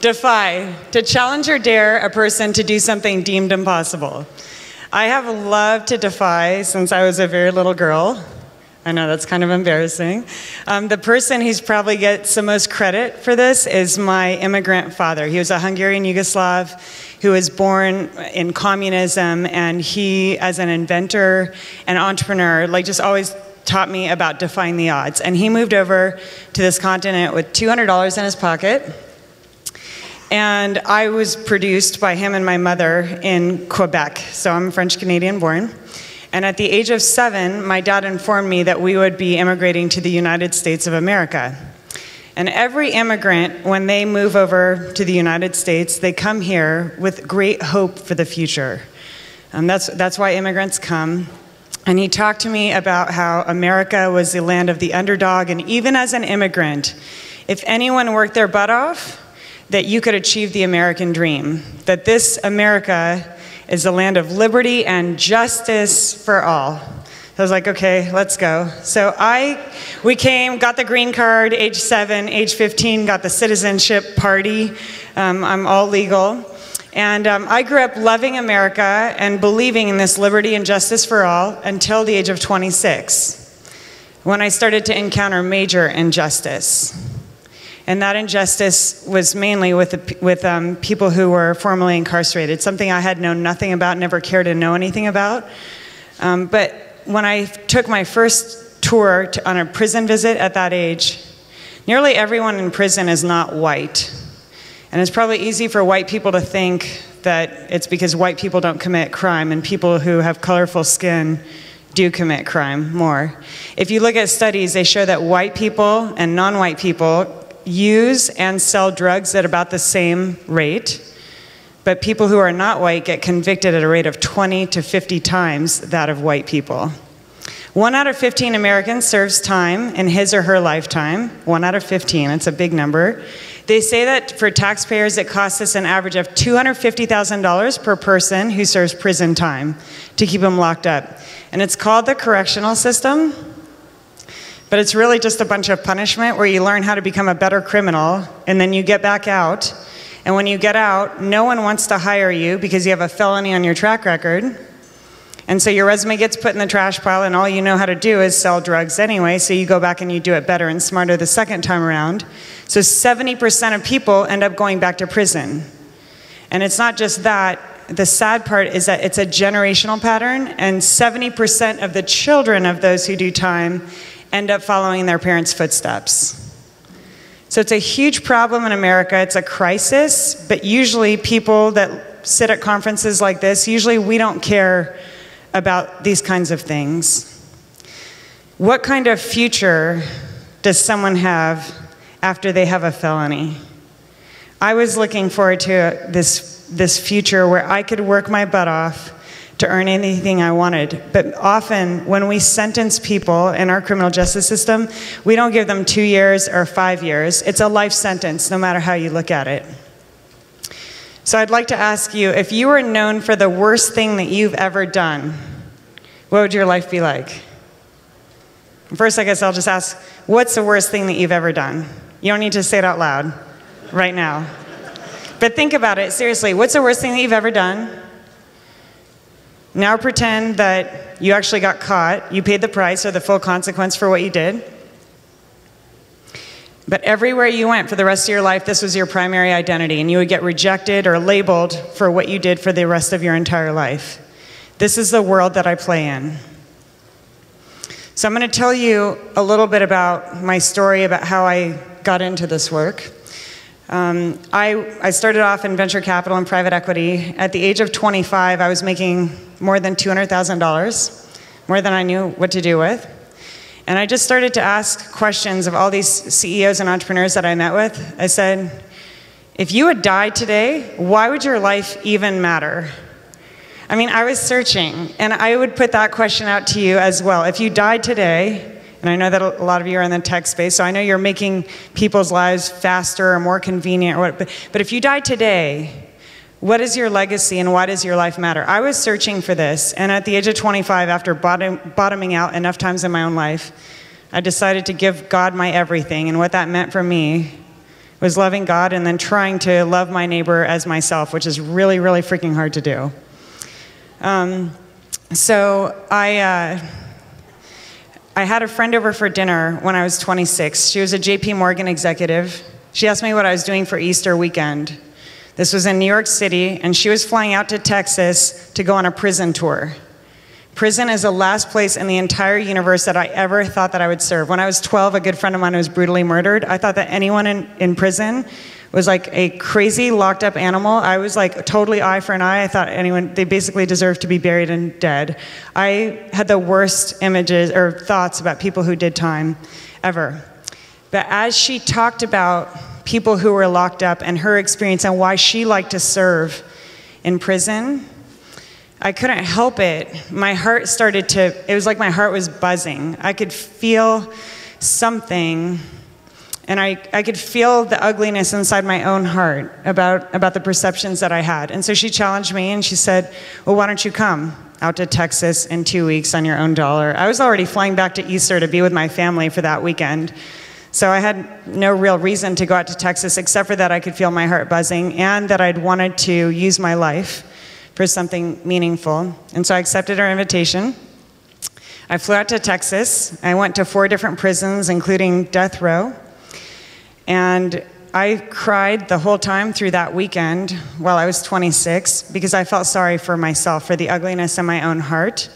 Defy, to challenge or dare a person to do something deemed impossible. I have loved to defy since I was a very little girl. I know that's kind of embarrassing. The person who's probably gets the most credit for this is my immigrant father. He was a Hungarian Yugoslav who was born in communism, and he, as an inventor and entrepreneur, like just always taught me about defying the odds. And he moved over to this continent with $200 in his pocket. And I was produced by him and my mother in Quebec. So I'm French-Canadian born. And at the age of 7, my dad informed me that we would be immigrating to the United States of America. And every immigrant, when they move over to the United States, they come here with great hope for the future. That's why immigrants come. And he talked to me about how America was the land of the underdog, and even as an immigrant, if anyone worked their butt off, that you could achieve the American dream, that this America is the land of liberty and justice for all. I was like, okay, let's go. So we came, got the green card, age 7, age 15, got the citizenship party. I'm all legal. And I grew up loving America and believing in this liberty and justice for all until the age of 26, when I started to encounter major injustice. And that injustice was mainly with people who were formerly incarcerated, something I had known nothing about, never cared to know anything about. But when I took my first tour on a prison visit at that age, nearly everyone in prison is not white. And it's probably easy for white people to think that it's because white people don't commit crime and people who have colorful skin do commit crime more. If you look at studies, they show that white people and non-white people use and sell drugs at about the same rate, but people who are not white get convicted at a rate of 20 to 50 times that of white people. 1 out of 15 Americans serves time in his or her lifetime. 1 out of 15, it's a big number. They say that for taxpayers, it costs us an average of $250,000 per person who serves prison time to keep them locked up. And it's called the correctional system. But it's really just a bunch of punishment where you learn how to become a better criminal, and then you get back out. And when you get out, no one wants to hire you because you have a felony on your track record. And so your resume gets put in the trash pile, and all you know how to do is sell drugs anyway, so you go back and you do it better and smarter the second time around. So 70% of people end up going back to prison. And it's not just that. The sad part is that it's a generational pattern, and 70% of the children of those who do time end up following their parents' footsteps. So it's a huge problem in America. It's a crisis, but usually people that sit at conferences like this, usually we don't care about these kinds of things. What kind of future does someone have after they have a felony? I was looking forward to this future where I could work my butt off to earn anything I wanted. But often, when we sentence people in our criminal justice system, we don't give them 2 years or 5 years. It's a life sentence, no matter how you look at it. So I'd like to ask you, if you were known for the worst thing that you've ever done, what would your life be like? First, I guess I'll just ask, what's the worst thing that you've ever done? You don't need to say it out loud right now. But think about it, seriously, what's the worst thing that you've ever done? Now pretend that you actually got caught, you paid the price or the full consequence for what you did. But everywhere you went for the rest of your life, this was your primary identity, and you would get rejected or labeled for what you did for the rest of your entire life. This is the world that I play in. So I'm going to tell you a little bit about my story about how I got into this work. I started off in venture capital and private equity. At the age of 25, I was making more than $200,000, more than I knew what to do with. And I just started to ask questions of all these CEOs and entrepreneurs that I met with. I said, if you had died today, why would your life even matter? I mean, I was searching, and I would put that question out to you as well. If you died today, and I know that a lot of you are in the tech space, so I know you're making people's lives faster or more convenient, but if you died today, what is your legacy and why does your life matter? I was searching for this, and at the age of 25, after bottoming out enough times in my own life, I decided to give God my everything, and what that meant for me was loving God and then trying to love my neighbor as myself, which is really, really freaking hard to do. So I had a friend over for dinner when I was 26. She was a JP Morgan executive. She asked me what I was doing for Easter weekend. This was in New York City, and she was flying out to Texas to go on a prison tour. Prison is the last place in the entire universe that I ever thought that I would serve. When I was 12, a good friend of mine was brutally murdered. I thought that anyone in prison was like a crazy locked up animal. I was like totally eye for an eye. I thought they basically deserved to be buried and dead. I had the worst images or thoughts about people who did time ever. But as she talked about people who were locked up and her experience and why she liked to serve in prison, I couldn't help it. My heart started to, it was like my heart was buzzing. I could feel something, and I could feel the ugliness inside my own heart about the perceptions that I had. And so she challenged me and she said, well, why don't you come out to Texas in 2 weeks on your own dollar? I was already flying back to Easter to be with my family for that weekend. So I had no real reason to go out to Texas except for that I could feel my heart buzzing and that I'd wanted to use my life for something meaningful. And so I accepted her invitation. I flew out to Texas. I went to 4 different prisons, including death row. And I cried the whole time through that weekend while I was 26 because I felt sorry for myself, for the ugliness in my own heart.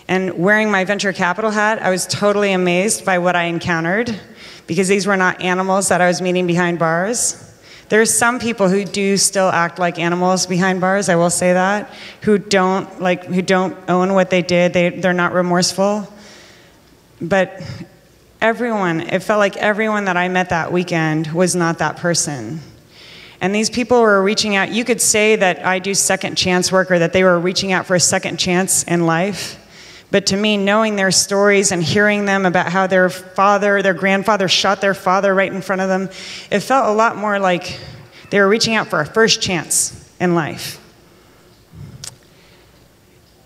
And wearing my venture capital hat, I was totally amazed by what I encountered because these were not animals that I was meeting behind bars. There's some people who do still act like animals behind bars, I will say that, who don't own what they did, they're not remorseful. But everyone, it felt like everyone that I met that weekend was not that person. And these people were reaching out. You could say that I do second chance work or that they were reaching out for a second chance in life. But to me, knowing their stories and hearing them about how their grandfather shot their father right in front of them, it felt a lot more like they were reaching out for a first chance in life.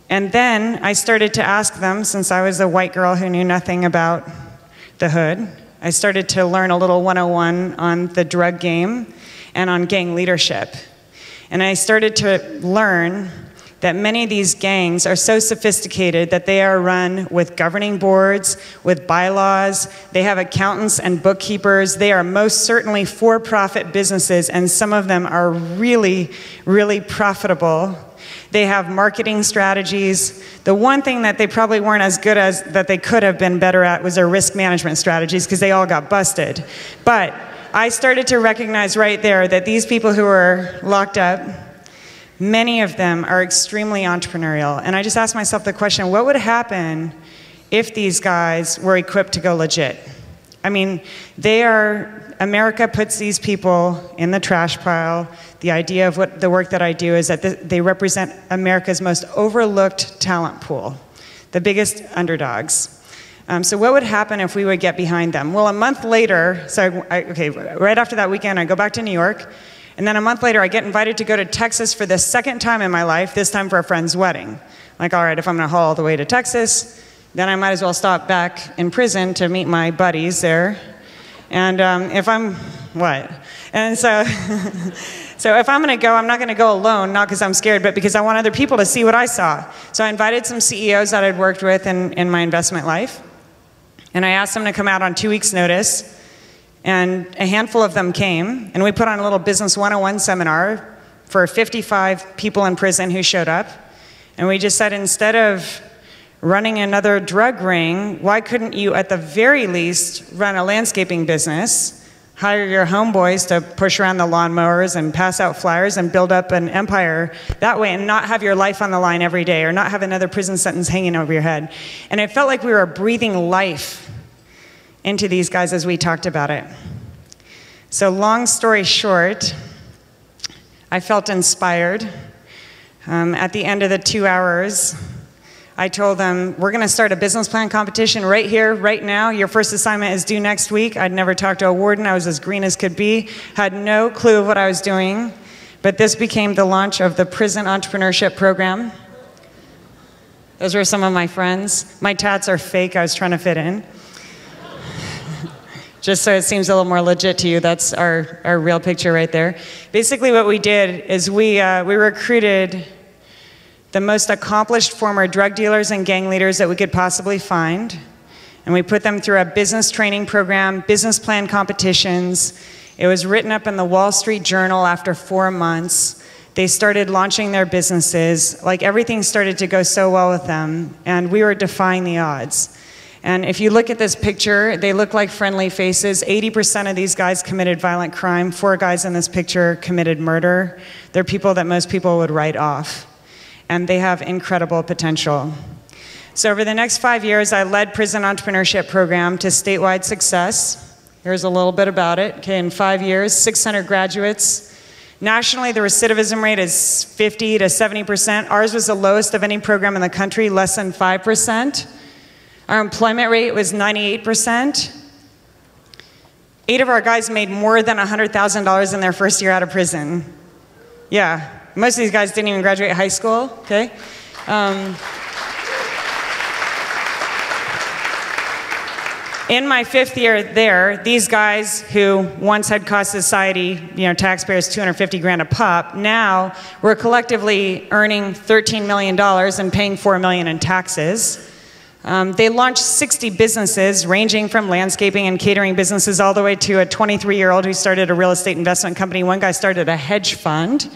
And then I started to ask them, since I was a white girl who knew nothing about the hood, I started to learn a little 101 on the drug game and on gang leadership. And I started to learn that many of these gangs are so sophisticated that they are run with governing boards, with bylaws, they have accountants and bookkeepers, they are most certainly for-profit businesses, and some of them are really, really profitable. They have marketing strategies. The one thing that they probably weren't as good as that they could have been better at was their risk management strategies because they all got busted. But I started to recognize right there that these people who were locked up, many of them are extremely entrepreneurial. And I just asked myself the question, what would happen if these guys were equipped to go legit? I mean, America puts these people in the trash pile. The idea of what the work that I do is that they represent America's most overlooked talent pool, the biggest underdogs. So what would happen if we would get behind them? Well, a month later, right after that weekend, I go back to New York. And then a month later, I get invited to go to Texas for the second time in my life, this time for a friend's wedding. Like, all right, if I'm gonna haul all the way to Texas, then I might as well stop back in prison to meet my buddies there. And And so, so if I'm gonna go, I'm not gonna go alone, not because I'm scared, but because I want other people to see what I saw. So I invited some CEOs that I'd worked with in my investment life. And I asked them to come out on 2 weeks' notice. And a handful of them came, and we put on a little business 101 seminar for 55 people in prison who showed up. And we just said, instead of running another drug ring, why couldn't you at the very least run a landscaping business, hire your homeboys to push around the lawnmowers and pass out flyers and build up an empire that way and not have your life on the line every day or not have another prison sentence hanging over your head. And it felt like we were breathing life into these guys as we talked about it. So long story short, I felt inspired. At the end of the 2 hours, I told them, we're gonna start a business plan competition right here, right now. Your first assignment is due next week. I'd never talked to a warden. I was as green as could be, had no clue of what I was doing. But this became the launch of the Prison Entrepreneurship Program. Those were some of my friends. My tats are fake, I was trying to fit in. just so it seems a little more legit to you, that's our real picture right there. Basically what we did is we recruited the most accomplished former drug dealers and gang leaders that we could possibly find, and we put them through a business training program, business plan competitions. It was written up in the Wall Street Journal after 4 months. They started launching their businesses. Like, everything started to go so well with them, and we were defying the odds. And if you look at this picture, they look like friendly faces. 80% of these guys committed violent crime. 4 guys in this picture committed murder. They're people that most people would write off. And they have incredible potential. So over the next 5 years, I led Prison Entrepreneurship Program to statewide success. Here's a little bit about it. Okay, in 5 years, 600 graduates. Nationally, the recidivism rate is 50 to 70%. Ours was the lowest of any program in the country, less than 5%. Our employment rate was 98%. 8 of our guys made more than $100,000 in their first year out of prison. Yeah, most of these guys didn't even graduate high school, okay? In my 5th year there, these guys who once had cost society, taxpayers $250 grand a pop, now we're collectively earning $13 million and paying $4 million in taxes. They launched 60 businesses, ranging from landscaping and catering businesses all the way to a 23-year-old who started a real estate investment company. One guy started a hedge fund.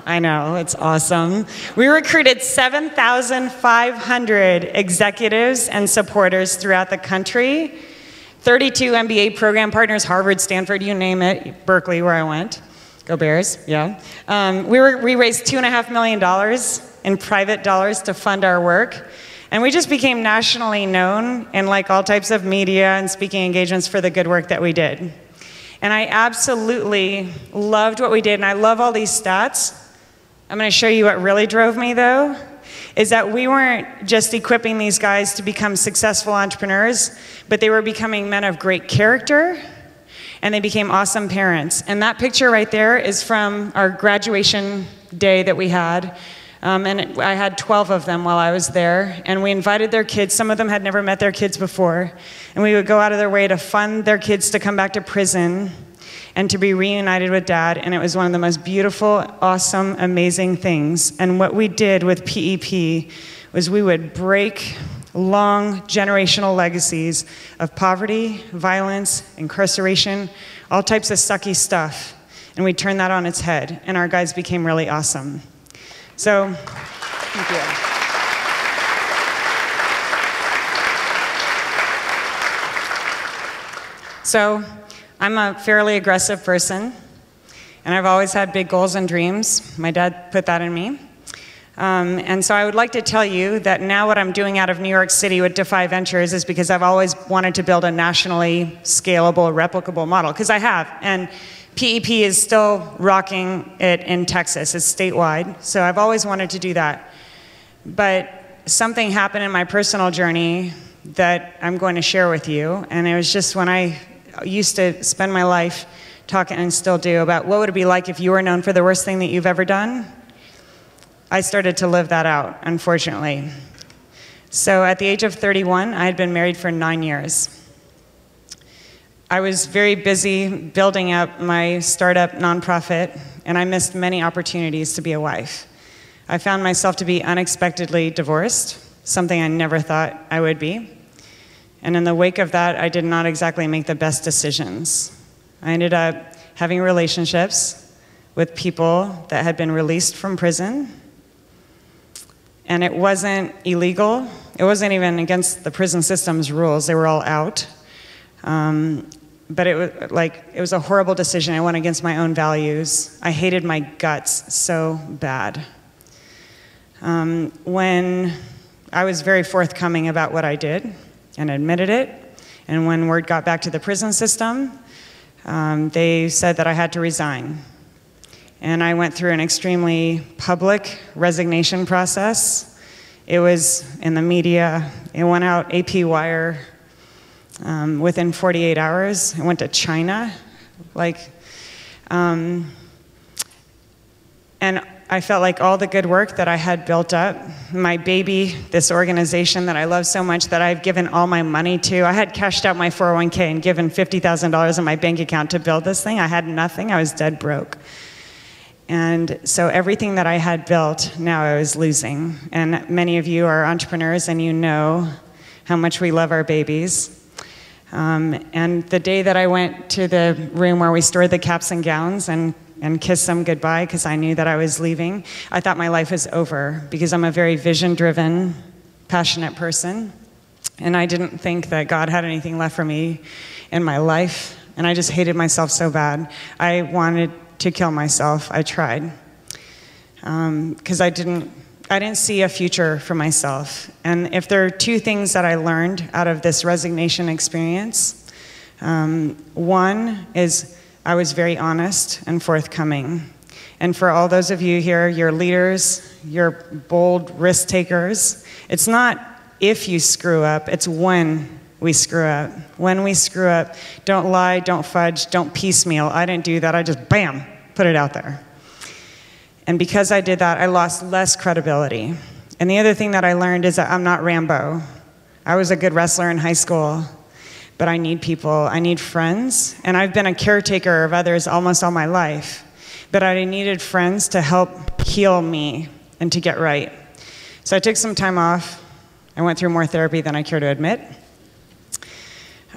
I know, it's awesome. We recruited 7,500 executives and supporters throughout the country. 32 MBA program partners, Harvard, Stanford, you name it, Berkeley, where I went. Go Bears, yeah. We raised $2.5 million in private dollars to fund our work. And we just became nationally known in like all types of media and speaking engagements for the good work that we did. And I absolutely loved what we did, and I love all these stats. I'm going to show you what really drove me, though, is that we weren't just equipping these guys to become successful entrepreneurs, but they were becoming men of great character, and they became awesome parents. And that picture right there is from our graduation day that we had. I had 12 of them while I was there, and we invited their kids. Some of them had never met their kids before, and we would go out of their way to fund their kids to come back to prison and to be reunited with Dad, and it was one of the most beautiful, awesome, amazing things. And what we did with PEP was we would break long generational legacies of poverty, violence, incarceration, all types of sucky stuff, and we turned that on its head, and our guys became really awesome. So, thank you. So, I'm a fairly aggressive person, and I've always had big goals and dreams. My dad put that in me. And so I would like to tell you that now what I'm doing out of New York City with Defy Ventures is because I've always wanted to build a nationally scalable, replicable model, because I have. And PEP is still rocking it in Texas. It's statewide. So I've always wanted to do that. But something happened in my personal journey that I'm going to share with you. And it was just when I used to spend my life talking, and still do, about what would it be like if you were known for the worst thing that you've ever done. I started to live that out, unfortunately. So at the age of 31, I had been married for 9 years. I was very busy building up my startup nonprofit, and I missed many opportunities to be a wife. I found myself to be unexpectedly divorced, something I never thought I would be. And in the wake of that, I did not exactly make the best decisions. I ended up having relationships with people that had been released from prison. And it wasn't illegal. It wasn't even against the prison system's rules. They were all out. But it was a horrible decision. I went against my own values. I hated my guts so bad. When I was very forthcoming about what I did and admitted it, and when word got back to the prison system, they said that I had to resign. And I went through an extremely public resignation process. It was in the media. It went out AP Wire within 48 hours. I went to China. And I felt like all the good work that I had built up, my baby, this organization that I love so much that I've given all my money to. I had cashed out my 401k and given $50,000 in my bank account to build this thing. I had nothing. I was dead broke. And so everything that I had built, now I was losing. And many of you are entrepreneurs and you know how much we love our babies. And the day that I went to the room where we stored the caps and gowns and kissed them goodbye because I knew that I was leaving, I thought my life was over because I'm a very vision-driven, passionate person. And I didn't think that God had anything left for me in my life. And I just hated myself so bad. I wanted to kill myself. I tried. Because I didn't see a future for myself. And if there are two things that I learned out of this resignation experience, one is I was very honest and forthcoming. And for all those of you here, you're leaders, you're bold risk takers. It's not if you screw up, it's when we screw up. When we screw up, don't lie, don't fudge, don't piecemeal. I didn't do that, I just, bam, put it out there. And because I did that, I lost less credibility. And the other thing that I learned is that I'm not Rambo. I was a good wrestler in high school, but I need people, I need friends. And I've been a caretaker of others almost all my life. But I needed friends to help heal me and to get right. So I took some time off. I went through more therapy than I care to admit.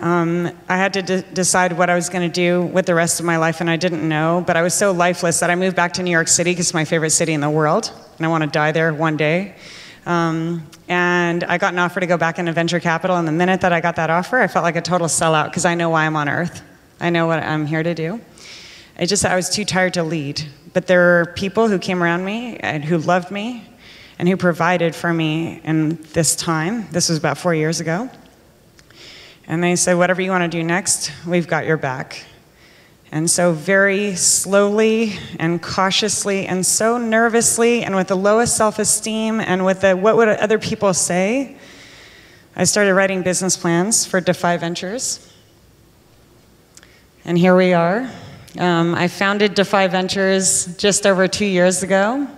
I had to decide what I was going to do with the rest of my life, and I didn't know. But I was so lifeless that I moved back to New York City because it's my favorite city in the world, and I want to die there one day. And I got an offer to go back into venture capital, and the minute that I got that offer, I felt like a total sellout because I know why I'm on Earth. I know what I'm here to do. I was too tired to lead. But there were people who came around me and who loved me and who provided for me in this time. This was about 4 years ago. And they said, whatever you want to do next, we've got your back. And so very slowly and cautiously and so nervously and with the lowest self-esteem and with the what would other people say, I started writing business plans for Defy Ventures. And here we are. I founded Defy Ventures just over 2 years ago.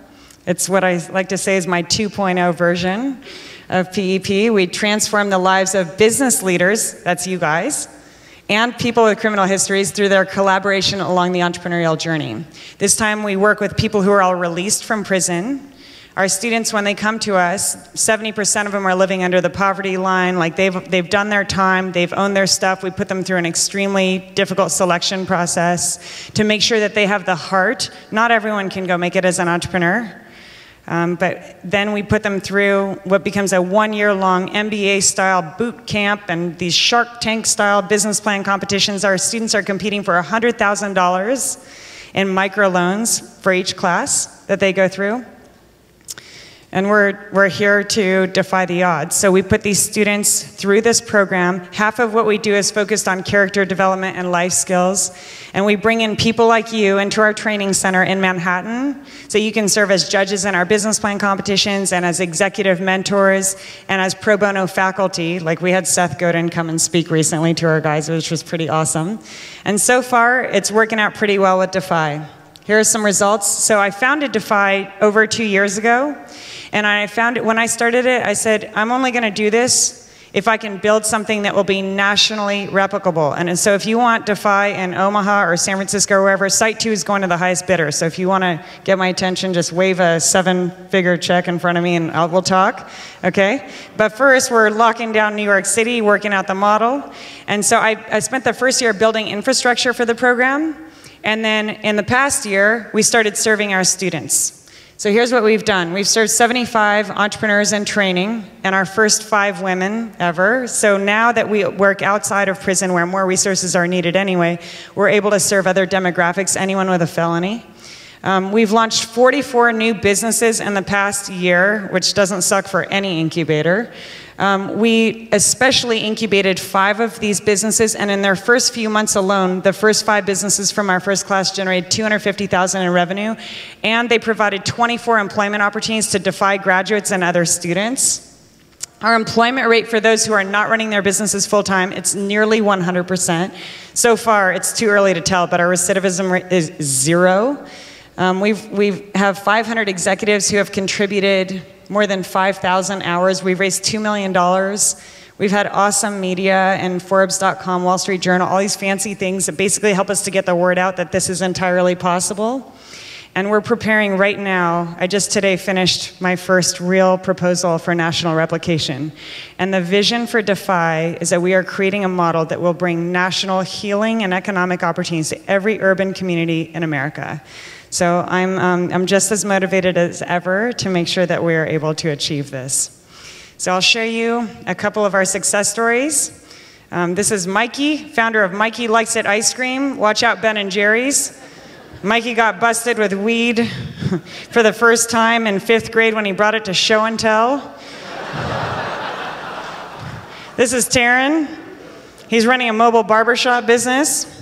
It's what I like to say is my 2.0 version of PEP. We transform the lives of business leaders, that's you guys, and people with criminal histories through their collaboration along the entrepreneurial journey. This time we work with people who are all released from prison. Our students, when they come to us, 70% of them are living under the poverty line, like they've done their time, they've owned their stuff. We put them through an extremely difficult selection process to make sure that they have the heart. Not everyone can go make it as an entrepreneur. But then we put them through what becomes a one-year-long MBA-style boot camp and these Shark Tank-style business plan competitions. Our students are competing for $100,000 in microloans for each class that they go through. And we're here to defy the odds. So we put these students through this program. Half of what we do is focused on character development and life skills. And we bring in people like you into our training center in Manhattan so you can serve as judges in our business plan competitions and as executive mentors and as pro bono faculty. Like we had Seth Godin come and speak recently to our guys, which was pretty awesome. And so far, it's working out pretty well with Defy. Here are some results. So I founded Defy over 2 years ago. And I found it, when I started it, I said, I'm only going to do this if I can build something that will be nationally replicable. And so if you want Defy in Omaha or San Francisco or wherever, Site 2 is going to the highest bidder. So if you want to get my attention, just wave a 7-figure check in front of me and we'll talk, okay? But first, we're locking down New York City, working out the model. And so I spent the first year building infrastructure for the program. And then in the past year, we started serving our students. So here's what we've done. We've served 75 entrepreneurs in training and our first 5 women ever. So now that we work outside of prison where more resources are needed anyway, we're able to serve other demographics, anyone with a felony. We've launched 44 new businesses in the past year, which doesn't suck for any incubator. We especially incubated 5 of these businesses, and in their first few months alone, the first 5 businesses from our first class generated $250,000 in revenue, and they provided 24 employment opportunities to Defy graduates and other students. Our employment rate for those who are not running their businesses full-time, it's nearly 100%. So far, it's too early to tell, but our recidivism rate is 0. We have 500 executives who have contributed more than 5,000 hours. We've raised $2 million. We've had awesome media and Forbes.com, Wall Street Journal, all these fancy things that basically help us to get the word out that this is entirely possible. And we're preparing right now. I just today finished my first real proposal for national replication. And the vision for Defy is that we are creating a model that will bring national healing and economic opportunities to every urban community in America. So I'm just as motivated as ever to make sure that we are able to achieve this. So I'll show you a couple of our success stories. This is Mikey, founder of Mikey Likes It Ice Cream. Watch out, Ben & Jerry's. Mikey got busted with weed for the first time in 5th grade when he brought it to show and tell. This is Taryn. He's running a mobile barbershop business.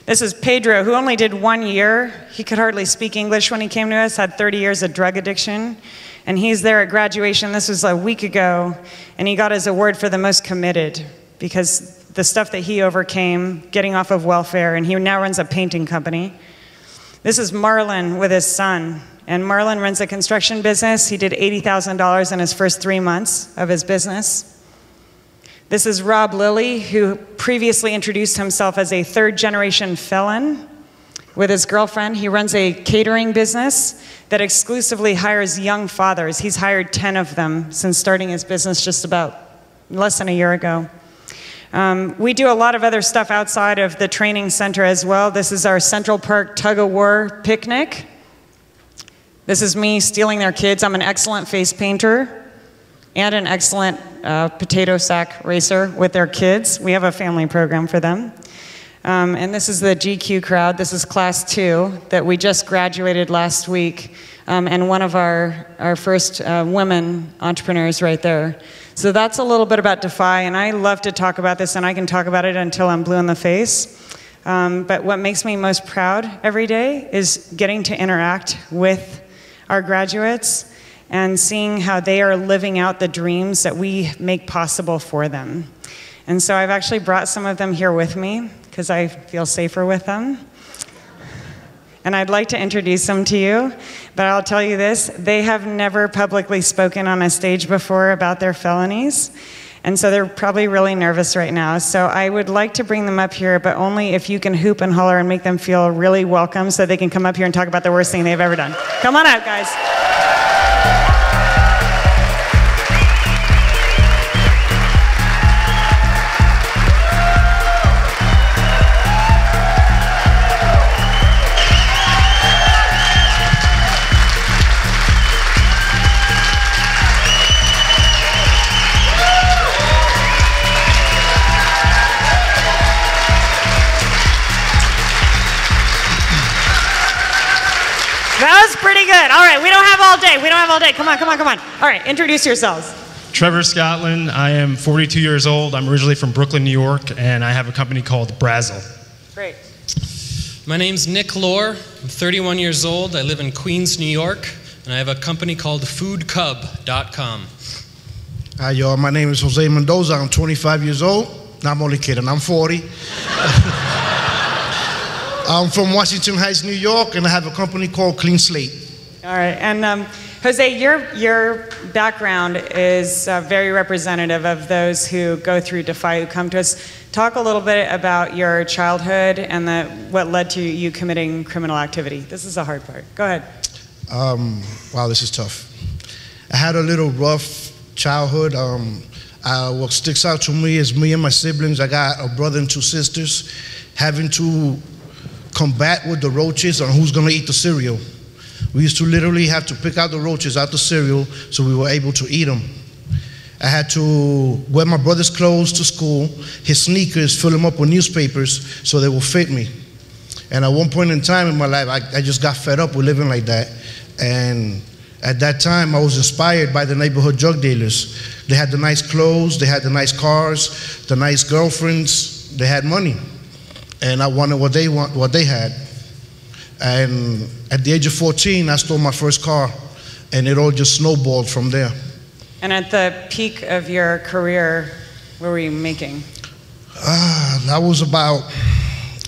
This is Pedro, who only did 1 year. He could hardly speak English when he came to us, had 30 years of drug addiction. And he's there at graduation. This was a week ago. And he got his award for the most committed because the stuff that he overcame, getting off of welfare, and he now runs a painting company. This is Marlon with his son. And Marlon runs a construction business. He did $80,000 in his first 3 months of his business. This is Rob Lilly, who previously introduced himself as a third-generation felon with his girlfriend. He runs a catering business that exclusively hires young fathers. He's hired 10 of them since starting his business just about less than a year ago. We do a lot of other stuff outside of the training center as well. This is our Central Park tug-of-war picnic. This is me stealing their kids. I'm an excellent face painter and an excellent potato sack racer with their kids. We have a family program for them. And this is the GQ crowd. This is class 2 that we just graduated last week. And one of our first women entrepreneurs right there. So that's a little bit about Defy, and I love to talk about this, and I can talk about it until I'm blue in the face. But what makes me most proud every day is getting to interact with our graduates and seeing how they are living out the dreams that we make possible for them. And so I've actually brought some of them here with me because I feel safer with them. And I'd like to introduce them to you, but I'll tell you this, they have never publicly spoken on a stage before about their felonies, and so they're probably really nervous right now. So I would like to bring them up here, but only if you can hoop and holler and make them feel really welcome so they can come up here and talk about the worst thing they've ever done. Come on out, guys. That was pretty good. All right, we don't have all day. We don't have all day. Come on, come on, come on. All right, introduce yourselves. Trevor Scotland. I am 42 years old. I'm originally from Brooklyn, New York, and I have a company called Brazzle. Great. My name's Nick Lohr. I'm 31 years old. I live in Queens, New York, and I have a company called foodcub.com. Hi, y'all. My name is Jose Mendoza. I'm 25 years old. No, I'm only kidding. I'm 40. I'm from Washington Heights, New York, and I have a company called Clean Slate. All right, and Jose, your background is very representative of those who go through Defy, who come to us. Talk a little bit about your childhood and what led to you committing criminal activity. This is the hard part. Go ahead. Wow, this is tough. I had a little rough childhood. What sticks out to me is me and my siblings. I got a brother and 2 sisters having to combat with the roaches on who's gonna eat the cereal. We used to literally have to pick out the roaches out the cereal so we were able to eat them. I had to wear my brother's clothes to school, his sneakers, fill them up with newspapers so they will fit me. And at one point in time in my life, I just got fed up with living like that. And at that time, I was inspired by the neighborhood drug dealers. They had the nice clothes, they had the nice cars, the nice girlfriends, they had money. And I wanted what they had. And at the age of 14, I stole my first car, and it all just snowballed from there. And at the peak of your career, what were you making? That was about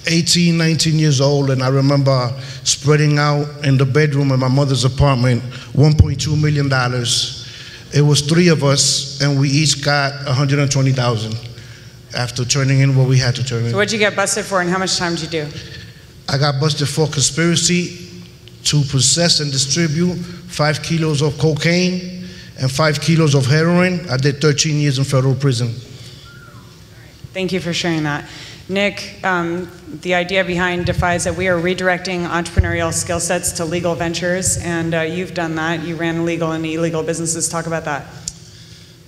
18, 19 years old, and I remember spreading out in the bedroom in my mother's apartment $1.2 million. It was 3 of us, and we each got $120,000 after turning in what we had to turn in. So what'd you get busted for, and how much time did you do? I got busted for conspiracy to possess and distribute 5 kilos of cocaine and 5 kilos of heroin. I did 13 years in federal prison. Thank you for sharing that. Nick, the idea behind Defy is that we are redirecting entrepreneurial skill sets to legal ventures, and you've done that. You ran legal and illegal businesses. Talk about that.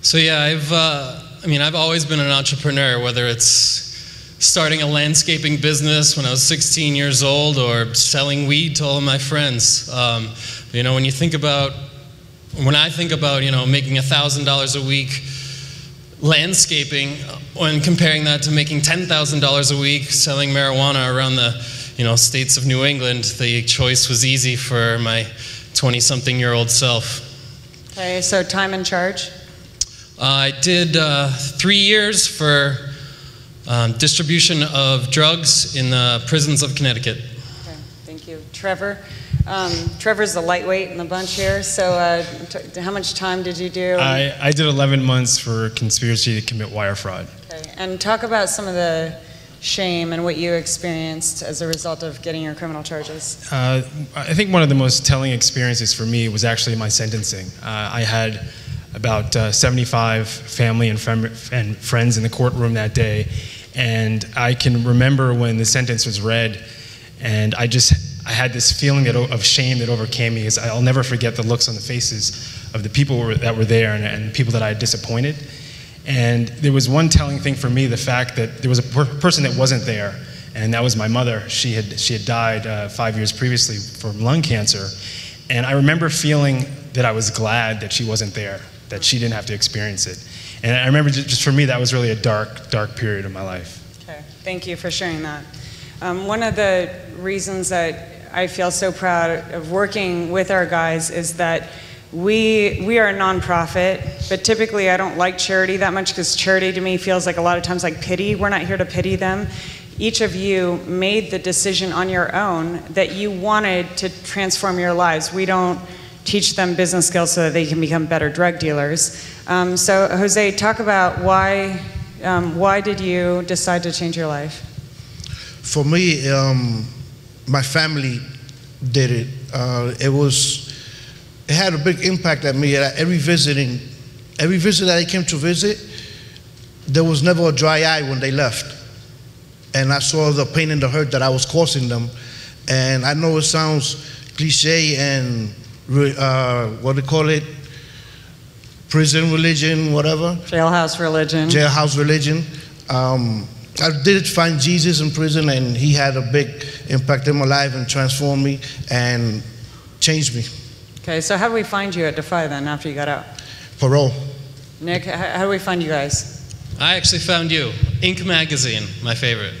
So yeah, I've always been an entrepreneur, whether it's starting a landscaping business when I was 16 years old or selling weed to all of my friends. When I think about, making $1,000 a week landscaping and comparing that to making $10,000 a week selling marijuana around the states of New England, the choice was easy for my 20-something-year-old self. Okay, so time and charge? I did 3 years for distribution of drugs in the prisons of Connecticut. Okay, thank you. Trevor? Trevor's the lightweight in the bunch here, so how much time did you do? I did 11 months for conspiracy to commit wire fraud. Okay, and talk about some of the shame and what you experienced as a result of getting your criminal charges. I think one of the most telling experiences for me was actually my sentencing. I had about 75 family and friends in the courtroom that day, and I can remember when the sentence was read, and I had this feeling of shame that overcame me, because I'll never forget the looks on the faces of the people that were there and the people that I had disappointed. And there was one telling thing for me, the fact that there was a person that wasn't there, and that was my mother. She had died 5 years previously from lung cancer, and I remember feeling that I was glad that she wasn't there, that she didn't have to experience it. And I remember just for me, that was really a dark, dark period of my life. Okay, thank you for sharing that. One of the reasons that I feel so proud of working with our guys is that we are a nonprofit, but typically I don't like charity that much, because charity to me feels like a lot of times like pity. We're not here to pity them. Each of you made the decision on your own that you wanted to transform your lives. We don't teach them business skills so that they can become better drug dealers. So Jose, talk about why did you decide to change your life? For me, my family did it. It had a big impact at me. At every visit that I came to visit, there was never a dry eye when they left. And I saw the pain and the hurt that I was causing them. And I know it sounds cliche and what do they call it? Prison religion, whatever. Jailhouse religion. Jailhouse religion. I did find Jesus in prison, and he had a big impact in my life and transformed me and changed me. Okay, so how do we find you at Defy then after you got out? Parole. Nick, how do we find you guys? I actually found you. Inc. magazine, my favorite.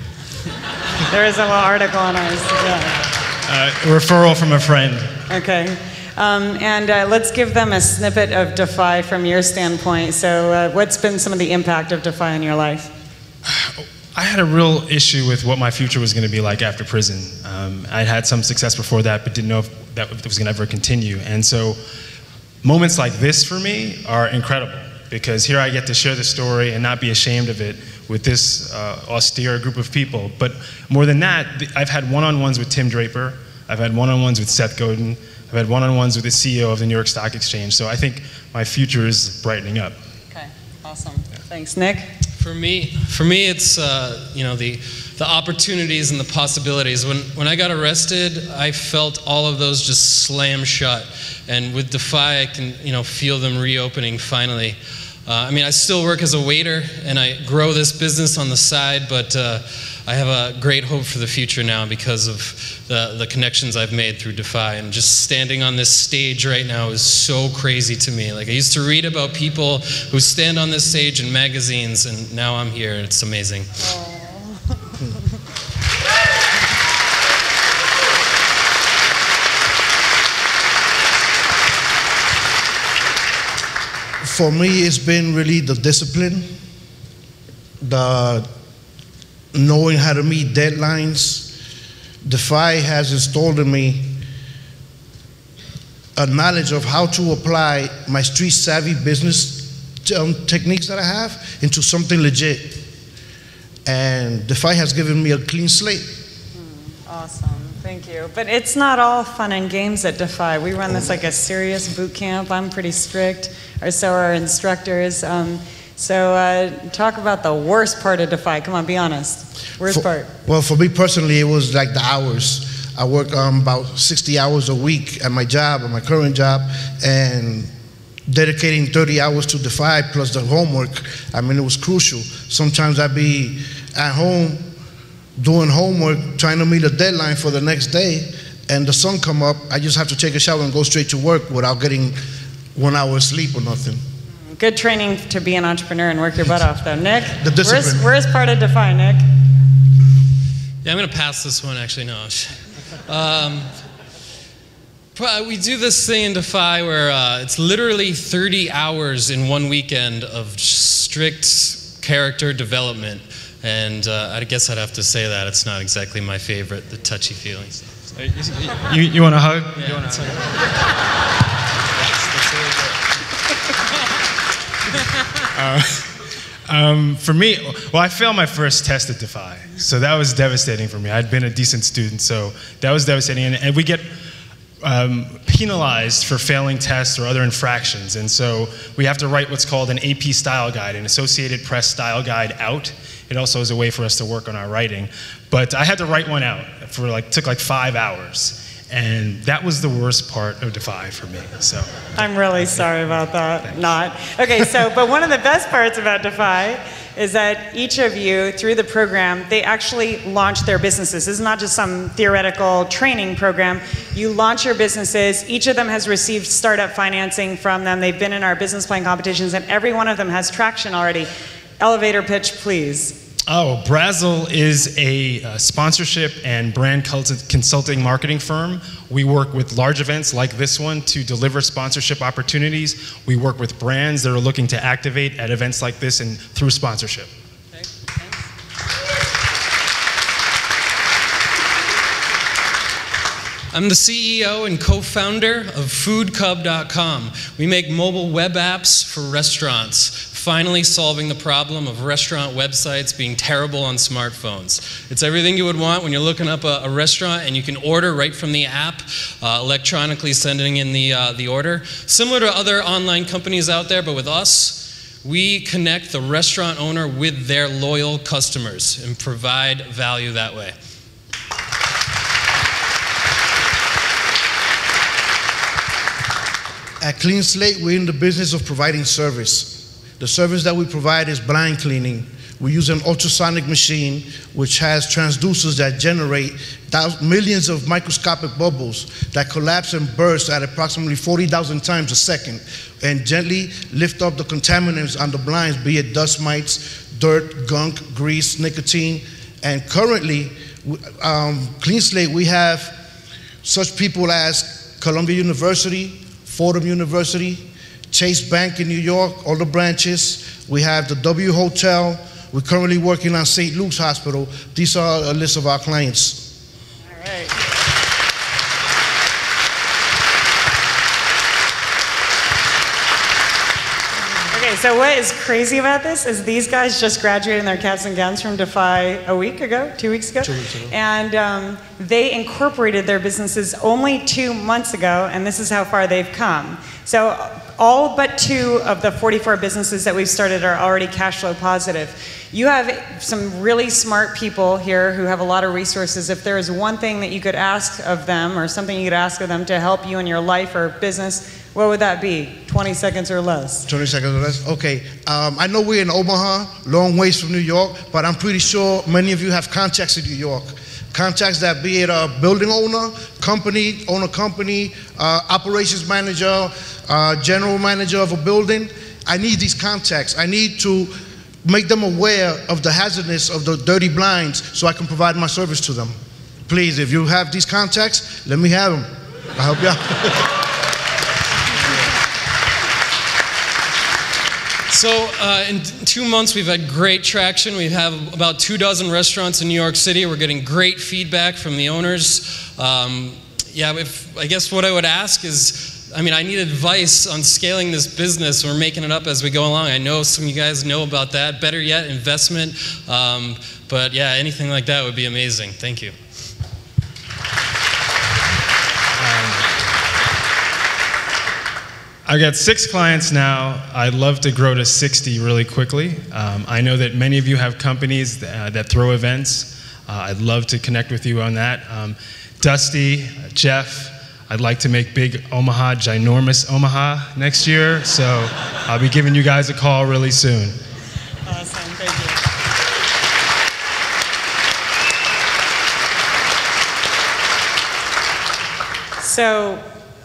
There is a little article on ours. Yeah. Referral from a friend. Okay. Let's give them a snippet of Defy from your standpoint. So what's been some of the impact of Defy in your life? I had a real issue with what my future was going to be like after prison. I'd had some success before that, but didn't know if that was going to ever continue. And so moments like this for me are incredible, because here I get to share the story and not be ashamed of it with this austere group of people. But more than that, I've had one-on-ones with Tim Draper. I've had one-on-ones with Seth Godin. I've had one-on-ones with the CEO of the New York Stock Exchange. So I think my future is brightening up. Okay, awesome. Thanks, Nick. For me, it's the opportunities and the possibilities. When I got arrested, I felt all of those just slam shut, and with Defy, I can feel them reopening finally. I still work as a waiter, and I grow this business on the side, but I have a great hope for the future now because of the connections I've made through Defy. And just standing on this stage right now is so crazy to me. Like, I used to read about people who stand on this stage in magazines, and now I'm here. It's amazing. For me, it's been really the discipline, the knowing how to meet deadlines. Defy has installed in me a knowledge of how to apply my street savvy business techniques that I have into something legit. And Defy has given me a clean slate. Awesome, thank you. But it's not all fun and games at Defy. We run this like a serious boot camp. I'm pretty strict, or so are our instructors. Talk about the worst part of Defy. Come on, be honest. Worst part. Well, for me personally, it was like the hours. I work about 60 hours a week at my job, at my current job, and dedicating 30 hours to Defy plus the homework, I mean, it was crucial. Sometimes I'd be at home doing homework, trying to meet a deadline for the next day, and the sun come up, I just have to take a shower and go straight to work without getting 1 hour of sleep or nothing. Good training to be an entrepreneur and work your butt off, though. Nick, the discipline. Where's part of Defy, Nick? Yeah, I'm going to pass this one, actually, no. We do this thing in Defy where it's literally 30 hours in one weekend of strict character development. And I guess I'd have to say that it's not exactly my favorite, the touchy-feely stuff. You want a hug? Yeah, you want a hug? For me, well, I failed my first test at Defy, so that was devastating for me. I'd been a decent student, so that was devastating. And we get penalized for failing tests or other infractions, and so we have to write what's called an AP style guide, an Associated Press style guide out. It also is a way for us to work on our writing, but I had to write one out for took like 5 hours. And that was the worst part of Defy for me. So I'm really sorry about that. Thanks. Not. Okay, but one of the best parts about Defy is that each of you, through the program, they actually launch their businesses. This is not just some theoretical training program. You launch your businesses. Each of them has received startup financing from them. They've been in our business plan competitions, and every one of them has traction already. Elevator pitch, please. Oh, Brazzle is a sponsorship and brand consulting marketing firm. We work with large events like this one to deliver sponsorship opportunities. We work with brands that are looking to activate at events like this and through sponsorship. Okay, I'm the CEO and co-founder of foodcub.com. We make mobile web apps for restaurants, finally solving the problem of restaurant websites being terrible on smartphones. It's everything you would want when you're looking up a restaurant, and you can order right from the app, electronically sending in the order. Similar to other online companies out there, but with us, we connect the restaurant owner with their loyal customers and provide value that way. At Clean Slate, we're in the business of providing service. The service that we provide is blind cleaning. We use an ultrasonic machine which has transducers that generate millions of microscopic bubbles that collapse and burst at approximately 40,000 times a second and gently lift up the contaminants on the blinds, be it dust mites, dirt, gunk, grease, nicotine. And currently, Clean Slate, we have such people as Columbia University, Fordham University, Chase Bank in New York, all the branches. We have the W Hotel. We're currently working on St. Luke's Hospital. These are a list of our clients. All right. Okay, so what is crazy about this is these guys just graduated in their caps and gowns from Defy a week ago, 2 weeks ago. 2 weeks ago. And they incorporated their businesses only 2 months ago, and this is how far they've come. So all but 2 of the 44 businesses that we've started are already cash flow positive. You have some really smart people here who have a lot of resources. If there is one thing that you could ask of them, or something you could ask of them to help you in your life or business, what would that be? 20 seconds or less. 20 seconds or less? Okay. I know we're in Omaha, long ways from New York, but I'm pretty sure many of you have contacts in New York. Contacts that be it a building owner company, operations manager, general manager of a building. I need these contacts. I need to make them aware of the hazardness of the dirty blinds so I can provide my service to them. Please, if you have these contacts, let me have them. I'll help you out. So in 2 months, we've had great traction. We have about 24 restaurants in New York City. We're getting great feedback from the owners. I guess what I would ask is, I need advice on scaling this business. We're making it up as we go along. I know some of you guys know about that. Better yet, investment. But yeah, anything like that would be amazing. Thank you. I've got 6 clients now. I'd love to grow to 60 really quickly. I know that many of you have companies that throw events. I'd love to connect with you on that. Dusty, Jeff, I'd like to make big Omaha, ginormous Omaha next year. So I'll be giving you guys a call really soon. Awesome, thank you. So,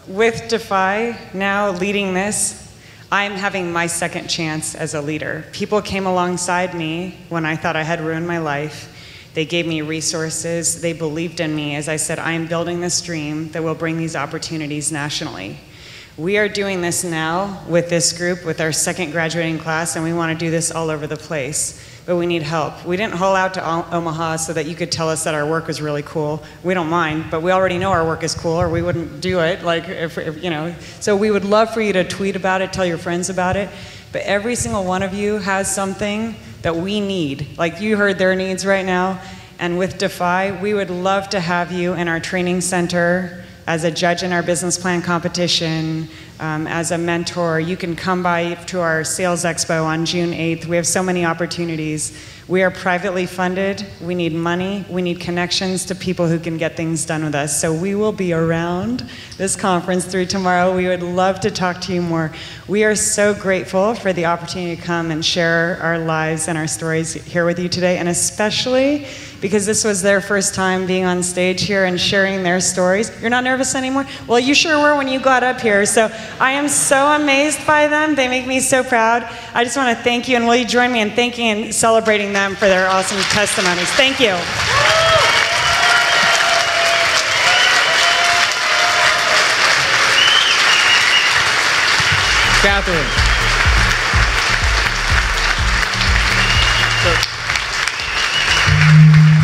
with Defy now leading this, I'm having my second chance as a leader. People came alongside me when I thought I had ruined my life. They gave me resources. They believed in me as I said, I am building this dream that will bring these opportunities nationally. We are doing this now with this group, with our second graduating class, and we want to do this all over the place. But we need help. We didn't haul out to Omaha so that you could tell us that our work was really cool. We don't mind, but we already know our work is cool, or we wouldn't do it. So we would love for you to tweet about it, tell your friends about it. But every single one of you has something that we need. Like you heard their needs right now. And with Defy, we would love to have you in our training center as a judge in our business plan competition, as a mentor. You can come by to our sales expo on June 8th. We have so many opportunities. We are privately funded. We need money. We need connections to people who can get things done with us. So we will be around this conference through tomorrow. We would love to talk to you more. We are so grateful for the opportunity to come and share our lives and our stories here with you today, and especially because this was their first time being on stage here and sharing their stories. You're not nervous anymore? Well, you sure were when you got up here. So I am so amazed by them. They make me so proud. I just want to thank you, and will you join me in thanking and celebrating them for their awesome testimonies. Thank you. Catherine.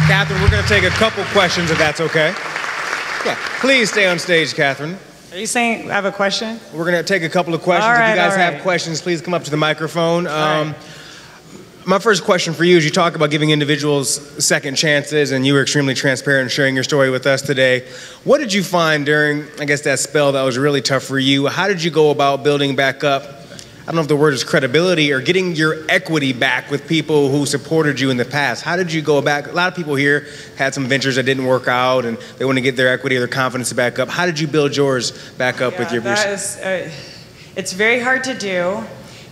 Catherine, we're going to take a couple questions if that's okay. Yeah, please stay on stage, Catherine. Are you saying I have a question? We're going to take a couple of questions. All right, if you guys all right. have questions, please come up to the microphone. Right. My first question for you is, you talk about giving individuals second chances, and you were extremely transparent in sharing your story with us today. What did you find during, I guess, that spell that was really tough for you? How did you go about building back up, I don't know if the word is credibility, or getting your equity back with people who supported you in the past? How did you go back? A lot of people here had some ventures that didn't work out, and they want to get their equity or their confidence back up. How did you build yours back up with your business? It's very hard to do,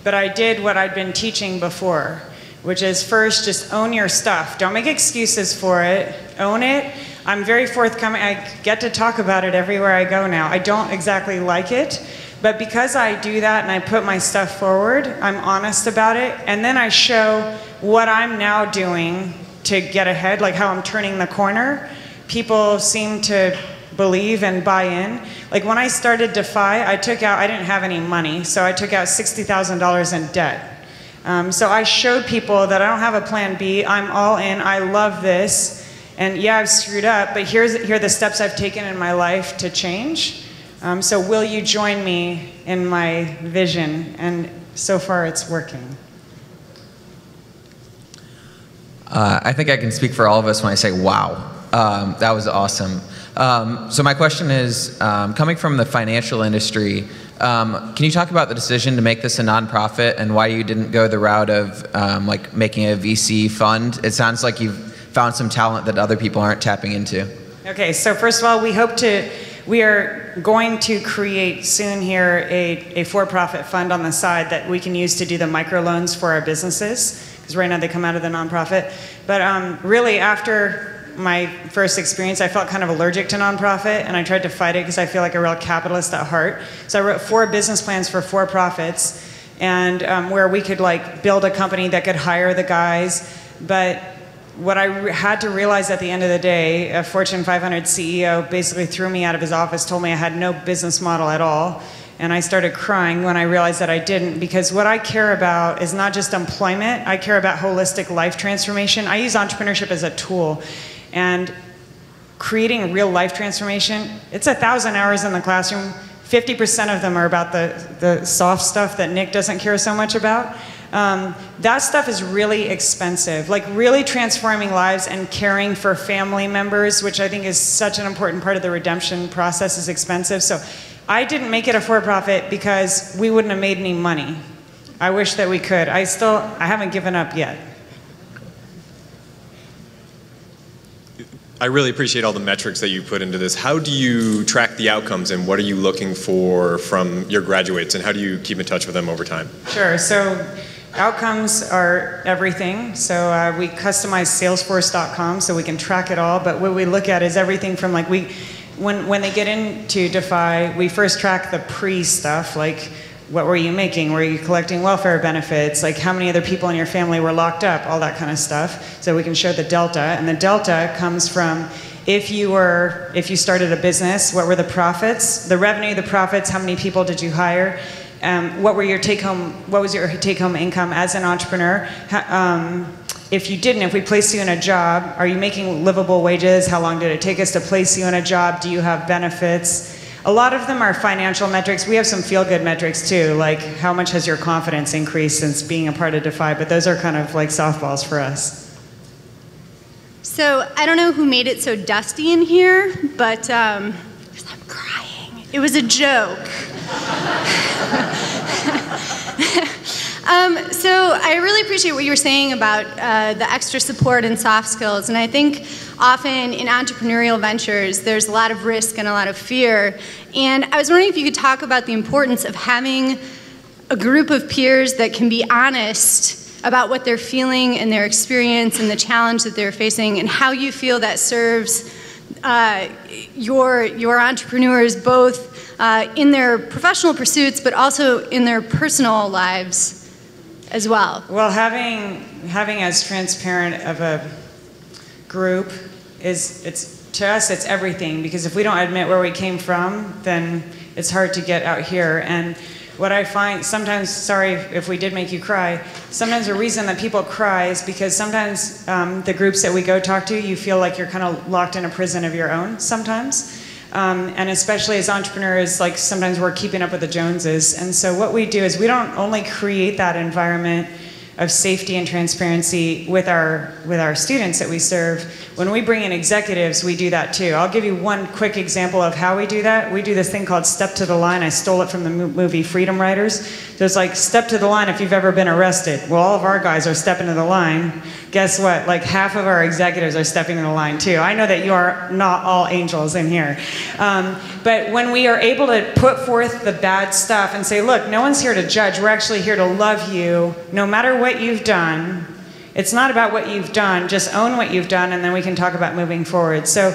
but I did what I'd been teaching before, which is first, just own your stuff. Don't make excuses for it. Own it. I'm very forthcoming. I get to talk about it everywhere I go now. I don't exactly like it, but because I do that and I put my stuff forward, I'm honest about it, and then I show what I'm now doing to get ahead, like how I'm turning the corner. People seem to believe and buy in. Like when I started Defy, I didn't have any money, so I took out $60,000 in debt. So I showed people that I don't have a plan B, I'm all in, I love this, and yeah, I've screwed up, but here are the steps I've taken in my life to change. So will you join me in my vision? And so far it's working. I think I can speak for all of us when I say, wow, that was awesome. So my question is, coming from the financial industry, can you talk about the decision to make this a nonprofit and why you didn't go the route of like making a VC fund? It sounds like you've found some talent that other people aren't tapping into. Okay, so first of all, we are going to create soon here a for-profit fund on the side that we can use to do the microloans for our businesses, because right now they come out of the nonprofit. But really, after my first experience, I felt kind of allergic to nonprofit, and I tried to fight it because I feel like a real capitalist at heart. So I wrote 4 business plans for for-profits, and where we could like build a company that could hire the guys. But what I had to realize at the end of the day, a Fortune 500 CEO basically threw me out of his office, told me I had no business model at all, And I started crying when I realized that I didn't, because what I care about is not just employment, I care about holistic life transformation. I use entrepreneurship as a tool. And creating real life transformation, it's 1,000 hours in the classroom. 50% of them are about the soft stuff that Nick doesn't care so much about. That stuff is really expensive. Like really transforming lives and caring for family members, which I think is such an important part of the redemption process, is expensive. So I didn't make it a for-profit because we wouldn't have made any money. I wish that we could. I haven't given up yet. I really appreciate all the metrics that you put into this. How do you track the outcomes, and what are you looking for from your graduates, and how do you keep in touch with them over time? Sure. So outcomes are everything. So we customize Salesforce.com so we can track it all. But what we look at is everything from like when they get into Defy, we first track the pre-stuff, like what were you making? Were you collecting welfare benefits? Like how many other people in your family were locked up? All that kind of stuff. So we can show the delta. And the delta comes from if you started a business, what were the profits? The revenue, the profits, how many people did you hire? What was your take-home income as an entrepreneur? If you didn't, if we placed you in a job, are you making livable wages? How long did it take us to place you in a job? Do you have benefits? A lot of them are financial metrics. We have some feel-good metrics too, like how much has your confidence increased since being a part of Defy, but those are kind of like softballs for us. So I don't know who made it so dusty in here, but I'm crying. It was a joke. So I really appreciate what you were saying about the extra support and soft skills, and I think often in entrepreneurial ventures there's a lot of risk and a lot of fear, and I was wondering if you could talk about the importance of having a group of peers that can be honest about what they're feeling and their experience and the challenge that they're facing, and how you feel that serves your entrepreneurs both in their professional pursuits but also in their personal lives as well. Well, having as transparent of a group to us it's everything, because if we don't admit where we came from, then it's hard to get out here. And what I find sometimes, sorry if we did make you cry, sometimes the reason that people cry is because sometimes the groups that we go talk to, you feel like you're kind of locked in a prison of your own sometimes. And especially as entrepreneurs, like sometimes we're keeping up with the Joneses. And so what we do is we don't only create that environment of safety and transparency with our students that we serve. When we bring in executives, we do that too. I'll give you one quick example of how we do that. We do this thing called Step to the Line. I stole it from the movie Freedom Riders. So it's like, step to the line if you've ever been arrested. Well, all of our guys are stepping to the line. Guess what? Like half of our executives are stepping to the line too. I know that you are not all angels in here. But when we are able to put forth the bad stuff and say, look, no one's here to judge. We're actually here to love you no matter what you've done. It's not about what you've done. Just own what you've done, and then we can talk about moving forward. So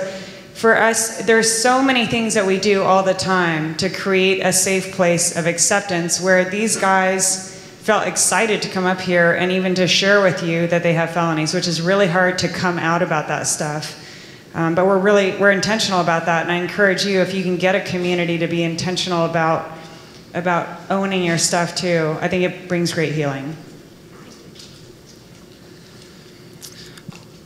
for us, there's so many things that we do all the time to create a safe place of acceptance where these guys felt excited to come up here and even to share with you that they have felonies, which is really hard to come out about that stuff. But we're intentional about that, and I encourage you, if you can get a community to be intentional about owning your stuff too, I think it brings great healing.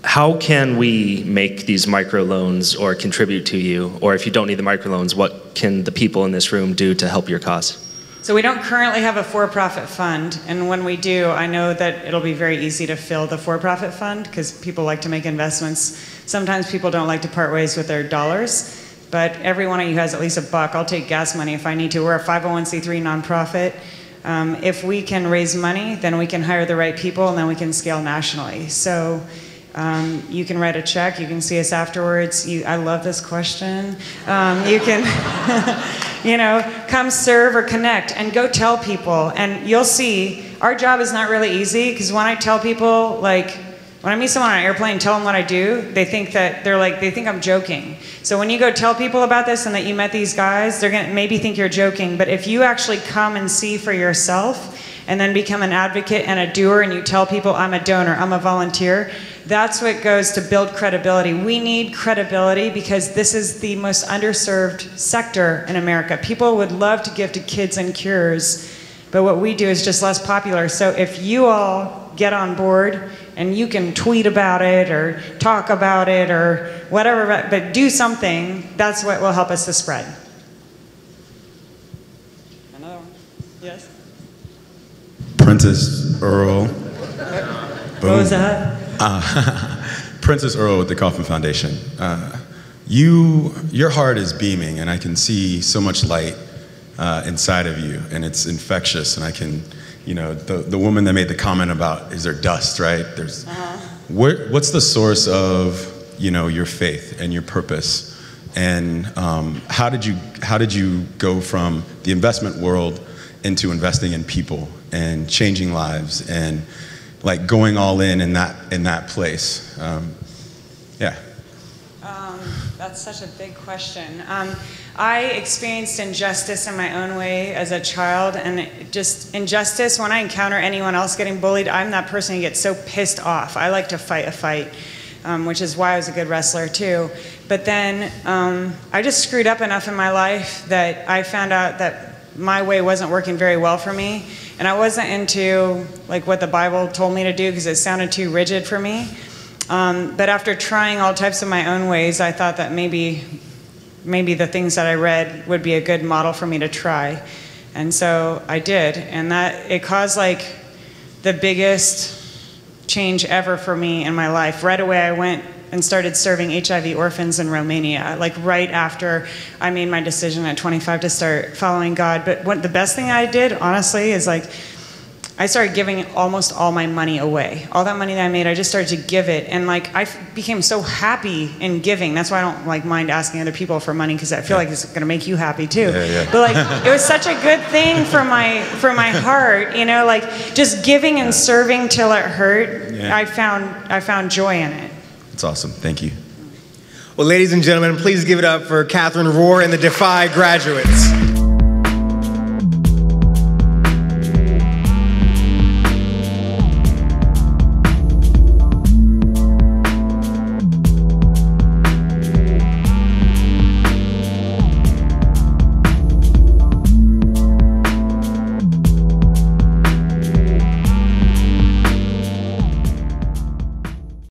How can we make these microloans or contribute to you? Or if you don't need the microloans, what can the people in this room do to help your cause? So we don't currently have a for-profit fund, and when we do, I know that it'll be very easy to fill the for-profit fund because people like to make investments. Sometimes people don't like to part ways with their dollars, but every one of you has at least $1. I'll take gas money if I need to. We're a 501c3 nonprofit. If we can raise money, then we can hire the right people, and then we can scale nationally. So you can write a check, you can see us afterwards. I love this question. You can come serve or connect and go tell people, and you'll see our job is not really easy, because when I tell people, like when I meet someone on an airplane and tell them what I do, they think I'm joking. So when you go tell people about this and that you met these guys, they're gonna maybe think you're joking, but if you actually come and see for yourself, and then become an advocate and a doer, and you tell people, I'm a donor, I'm a volunteer, that's what goes to build credibility. We need credibility because this is the most underserved sector in America. People would love to give to kids and cures, but what we do is just less popular. So if you all get on board and you can tweet about it or talk about it or whatever, but do something, that's what will help us to spread. Another one. Yes? Princess Earl. What was that? Princess Earl with the Kauffman Foundation. Your heart is beaming, and I can see so much light inside of you, and it's infectious. And I can, the woman that made the comment about, is there dust, right? There's, what's the source of, your faith and your purpose? And how did you go from the investment world into investing in people and changing lives and like going all in that place? Yeah. That's such a big question. I experienced injustice in my own way as a child, and just injustice, when I encounter anyone else getting bullied, I'm that person who gets so pissed off. I like to fight a fight, which is why I was a good wrestler too. But then I just screwed up enough in my life that I found out that my way wasn't working very well for me, and I wasn't into like what the Bible told me to do because it sounded too rigid for me. But after trying all types of my own ways, I thought that maybe the things that I read would be a good model for me to try. And so I did, and it caused like the biggest change ever for me in my life. Right away I went and started serving HIV orphans in Romania, like right after I made my decision at 25 to start following God. But the best thing I did, honestly, is like I started giving almost all my money away. All that money that I made, I just started to give it. And like I became so happy in giving. That's why I don't like mind asking other people for money, because I feel like it's gonna make you happy too. Yeah. But like it was such a good thing for my heart, like just giving and serving till it hurt. Yeah. I found joy in it. That's awesome. Thank you. Well, ladies and gentlemen, please give it up for Catherine Rohr and the Defy graduates.